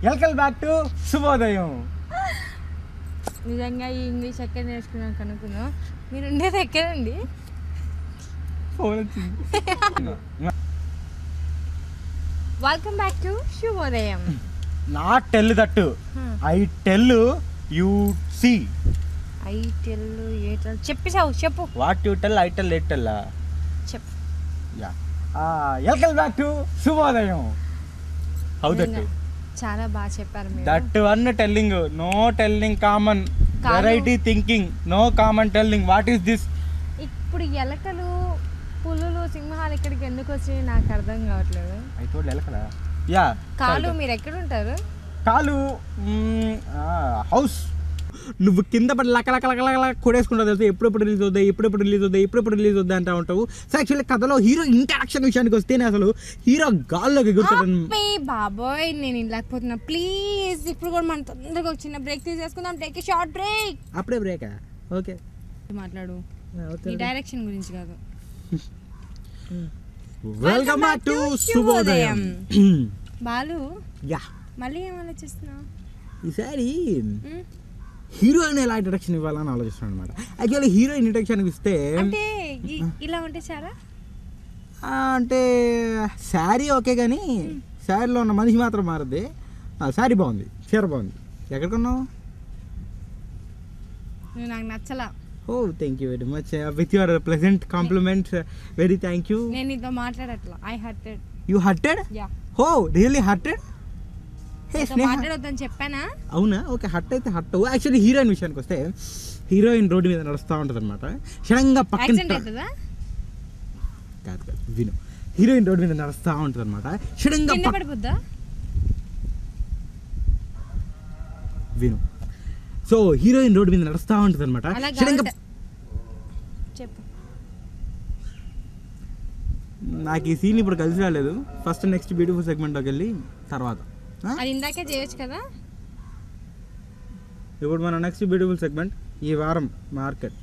Welcome back to శుభోదయం. నిజంగా ఈ ఇంగ్లీష్ ఎక్కడ నేర్చుకున్నాను కనుక్కున్నాం. మీరు ఉండేది ఎక్కడండి? వెల్కమ్ బ్యాక్ టు శుభోదయం. Not tell that, I tell you see. I tell a tell చెప్పేసావు, చెప్పు. What you tell, I tell, a tell చెప్పు. యా, వెల్కమ్ బ్యాక్ టు శుభోదయం. How that? చాలా బాగా చెప్పారు మీరు. That one telling, no telling common, variety thinking, no common telling. What is this? ఇప్పుడు ఎలకలు, పులులు, సింహాలు ఇక్కడికి ఎందుకు వచ్చాయి నాకు అర్థం కావట్లేదు. అయితే ఎలకలా? యా. కాలు మీరు ఎక్కడ ఉంటారు? కాలు హౌస్. నువ్వు కింద పడి లకలకలకల కొడేసుకుంటావు తెలుసు. ఎప్పుడెప్పుడు రిలీజ్ అవుతాయి, ఎప్పుడెప్పుడు రిలీజ్ అవుతాయి, ఎప్పుడెప్పుడు రిలీజ్ అవుతాయి అంటూ ఉంటావు. సో యాక్చువల్లీ కథలో హీరో ఇంటరాక్షన్ విషయానికి వస్తేనే అసలు హీరో గాల్లోకి ఎగురుతాడు. బాబోయ్ నేను ఇలాకపోతున్నా, ప్లీజ్. ఇప్పుడు కూడా మనం తొందరగా ఒక చిన్న బ్రేక్ తీసేసుకుందాం. Take a short break. అప్పుడే బ్రేకా? ఓకే, మాట్లాడు. ఈ డైరెక్షన్ గురించి కాదు. వెల్కమ్ బ్యాక్ టు శుభోదయం. బాలు, యా, మళ్ళీ ఏం ఆలోచిస్తున్నావు? ఈసారి హీరోయిన్ ఎలా ఇంట్రడక్షన్ ఇవ్వాలని ఆలోచిస్తున్నాను అనమాట. యాక్చువల్లీ హీరోయిన్ ఇంట్రడక్షన్ ఇస్తే అంటే ఇలా ఉంటే చాలా అంటే శారీ ఓకే, కానీ శారీలో ఉన్న మనిషి మాత్రం మారద్ది. శారీ బాగుంది, చీర బాగుంది. ఎక్కడ కొన్నావు? నువ్వు నాకు నచ్చలా. Oh thank you very much with your pleasant compliments. Very thank you. నేను నీతో మాట్లాడట్లా. I hurted. You hurted? Yeah. Oh really hurted? మాట్లాడొద్దని చెప్పానా? అవునా? ఓకే, హట్ అయితే హట్. యాక్చువల్లీ హీరోయిన్ విషయానికి వస్తే హీరోయిన్ రోడ్డు మీద నడుస్తూ ఉంటుంది అనమాట. సడన్గా పక్కన కాదు విను, హీరోయిన్ రోడ్డు మీద నడుస్తూ ఉంటుంది అనమాట. సడన్గా పడిపోద్దా? విను. సో హీరోయిన్ రోడ్డు మీద నడుస్తూ ఉంటుంది అనమాట. సడన్గా చెప్పు. నాకు ఈ సీన్ ఇప్పుడు కలిసి రాలేదు. ఫస్ట్ నెక్స్ట్ బ్యూటిఫుల్ సెగ్మెంట్లోకి వెళ్ళి తర్వాత అది ఇందాకే చేయొచ్చు కదా. ఇప్పుడు మన నెక్స్ట్ బ్యూటిఫుల్ సెగ్మెంట్ ఈ వారం మార్కెట్.